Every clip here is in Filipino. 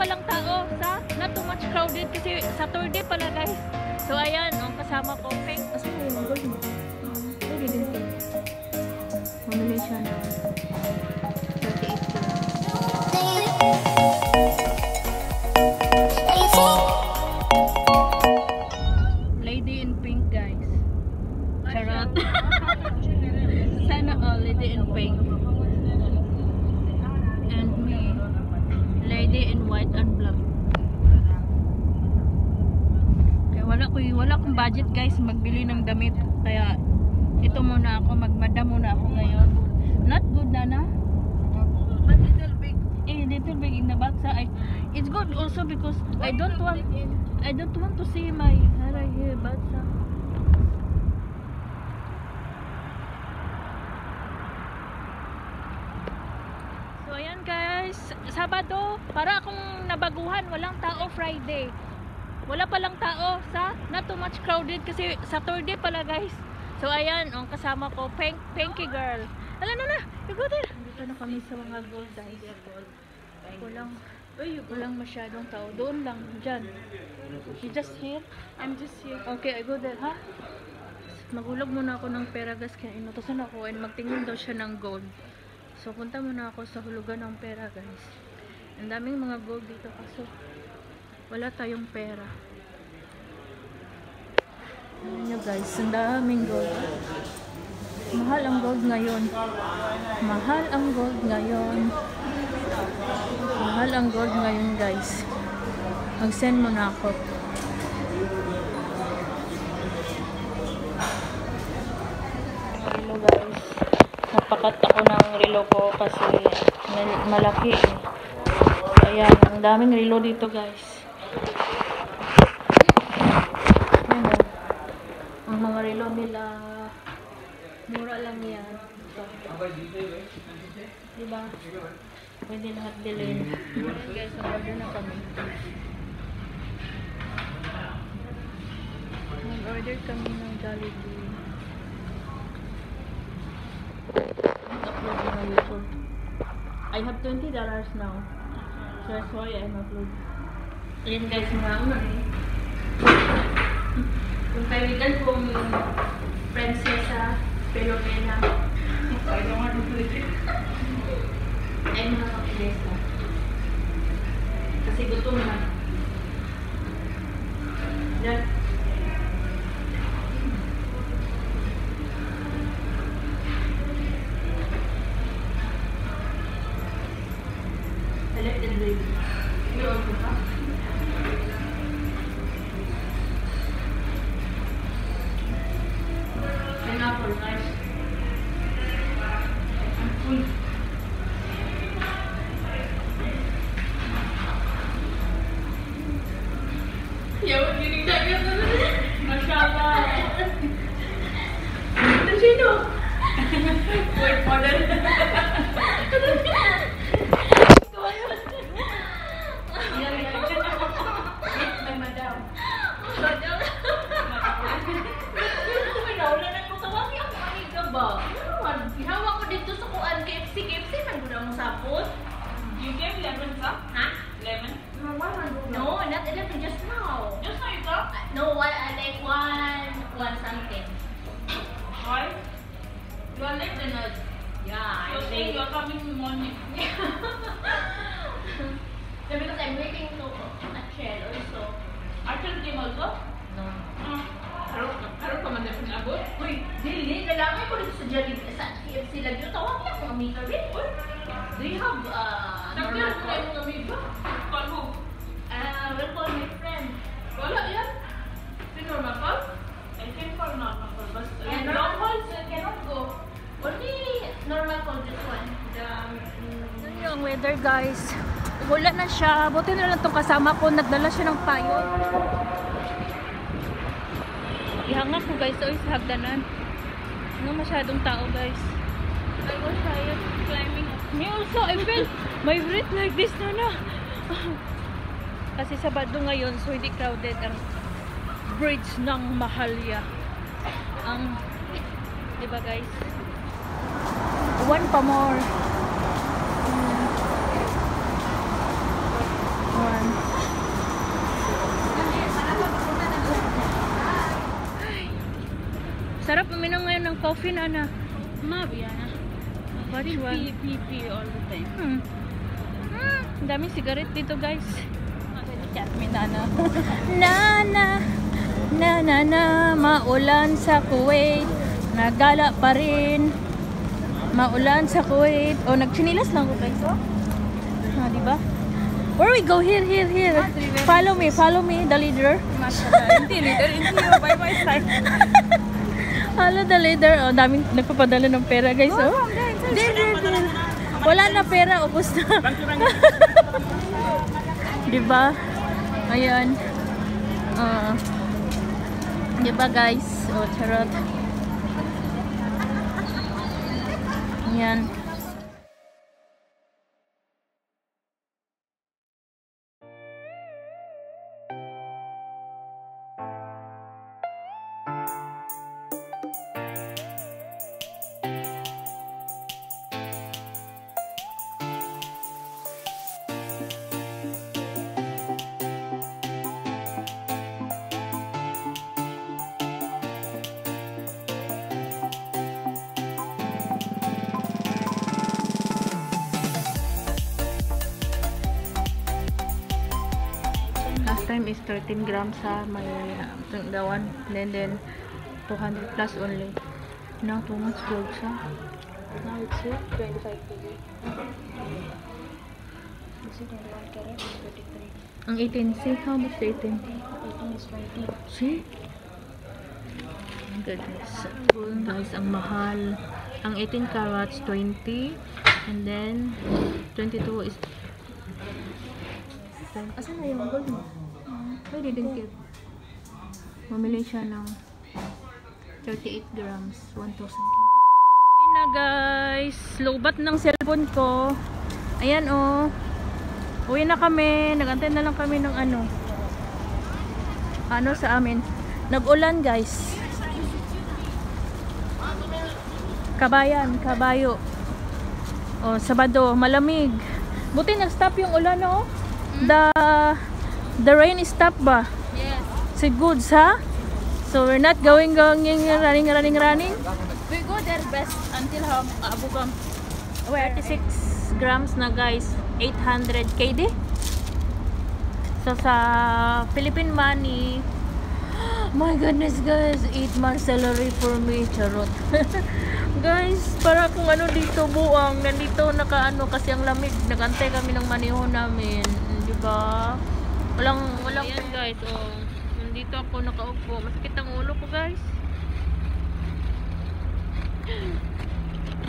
palang tao sa not too much crowded kasi Saturday pala guys. So ayan, ang kasama ko Pink. Asa mo yung gold mo? Pwede din po. Mamili siya na 38 Lady in pink guys. Charot. Sana all lady in pink. And me, lady in white and black. Kaya wala akong budget guys magbili ng damit. Kaya ito muna ako, magmada muna ako ngayon. Not good na. but little big. Little big in the back side. It's good also because I don't want to see my hair here back side. So ayan guys, Sabado, para akong nabaguhan, walang tao Friday. Wala palang tao sa not too much crowded kasi Saturday pala guys. So ayan, ang kasama ko, Pinky girl. Hala na, you go there. Dito na kami sa mga gold guys. Walang masyadong tao. Doon lang, dyan. You just here? I'm just here. Okay, I go there, ha? Magulog muna ako ng pera guys, kaya inutosan ako and magtingin daw siya ng gold. So punta muna ako sa hulugan ng pera guys. Ang daming mga gold dito kaso wala tayong pera. Ayan nyo guys, ang daming gold. Mahal ang gold ngayon. Mahal ang gold ngayon. Mahal ang gold ngayon guys. Mag-send mo na ako. Relo guys. Napakat ako ng relo ko kasi malaki eh. Ayan, ang daming relo dito guys. Ayan o. Ang mga relo nila mura lang yan. Ito. Diba? Pwede lahat bilhin. Ayan guys, order na kami. Nag-order kami ng Jollibee. Upload na YouTube. I have $20 now. So that's why I'm upload. Ayan guys, mga yung kaibigan kong Prinsesa Filomena. I don't want to do it. Ay mga kapilesa. Kasi gutom na. Yan. Selected baby. You also ha? Pineapple, nice. I'm full. Ya, begini saja. Masya Allah. Di sini. Wait, model. Ihawak ko dito sa kuan KFC man gud mo sapot. You gave lemon ka? Ha? Lemon? No, not 11 just now. Just now you got? No, I like one something. Why? You are late than us. Yeah, I'm late. You are coming in the morning. So because I'm waiting to Achel also. Achel came also? No. Harap ka man na abot? Uy, dili, lalaki ko dito sa Jollibee, sa KFC lagi. Tawag niya kung amiga rin. Uy, do you have normal call? Nagkaya mo amiga? Call who? We'll call my friend. Wala yan? Si normal call? I can call normal call. But long calls cannot go. Only normal call this one. Ano yung weather guys? Wala na siya. Buti na lang itong kasama ko. Nagdala siya ng payo. Ihangak ko guys, oy sa hagdanan. Ano masyadong tao guys. I was tired climbing. Me also, I felt my breath like this na. Kasi Sabado ngayon, so hindi crowded ang bridge ng Mahalia. Ang, diba guys? One pa more. One. coffee na na. Maybe, What you want? pee all the time. Ang daming cigarette dito, guys. Chat me, Nana. Nana, maulan sa Kuwait. Nagala pa rin. Maulan sa Kuwait. Oh, nagchinilas lang ko, guys. Oh. Diba? Where we go? Here. Follow me, the leader. Hindi by my side. Follow the leader. Oh, daming nagpapadala ng pera, guys. Oh. There. Wala na pera, ubos na. Diba? Ayan. Diba, guys? Oh, charot. Ayan. Last time is 13 grams sa may the one, and then 200 plus only. Now too much gold sa. Now it's 25 kg. This is 21 karat, 23. Ang 18, see how much the 18? 18 is 20. See? Goodness. Guys, ang mahal. Ang 18 carats 20, and then 22 is. Asan na yung gold mo? Why didn't get? Mamili siya ng 38 grams, 1,000 kg. Ayan na, guys. Lobat ng cellphone ko. Ayan, oh. Uwi na kami. Nag-antay na lang kami ng ano sa amin. Nag-ulan, guys. Kabayo. Oh, Sabado, malamig. Buti nag-stop yung ulan, oh. The rain is stopped ba? Yes. So goods, ha? So we're not running. We go there best until Abu Gham. 36 grams na, guys. 800 KD. So sa Philippine money, my goodness, guys, 8 months salary for me. Charot. Guys, para kung ano dito buang. Nandito nakaano kasi ang lamig. Nagantay kami ng maniho namin. Diba? Walang ayan, guys. Oh, nandito ako nakaupo. Masakit ang ulo ko, guys.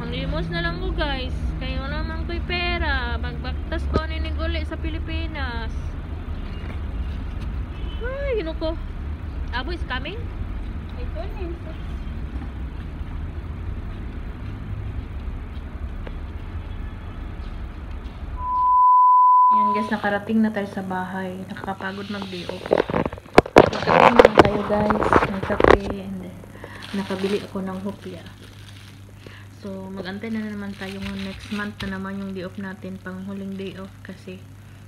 Ang limos na lang ko, guys. Kaya naman ko'y pera. Magbaktas ko niniguli sa Pilipinas. Ay, yun ko. Abu is coming? I told him. Ayan, guys, nakarating na tayo sa bahay. Nakakapagod mag-day off. Nagkape na tayo, guys. Nagkape, and then nakabili ako ng hopya. So, mag-antay na naman tayo next month na naman yung day off natin, pang huling day off, kasi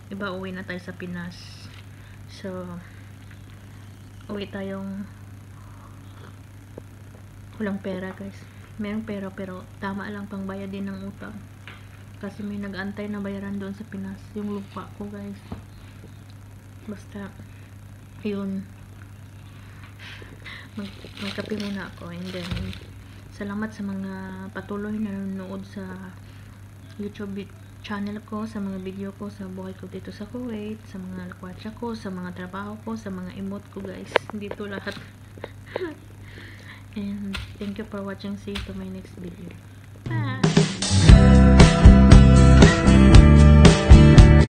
iba uwi na tayo sa Pinas. So, uwi tayong walang pera, guys. Merong pera, pero tama lang pang bayad din ng utang. Kasi may nag-antay na bayaran doon sa Pinas. Yung lupa ko, guys. Basta, yun. Magkape muna ako. And then, salamat sa mga patuloy na nanonood sa YouTube channel ko, sa mga video ko, sa buhay ko dito sa Kuwait, sa mga lakwatsa ko, sa mga trabaho ko, sa mga emote ko, guys. Dito lahat. And, thank you for watching. See you to my next video.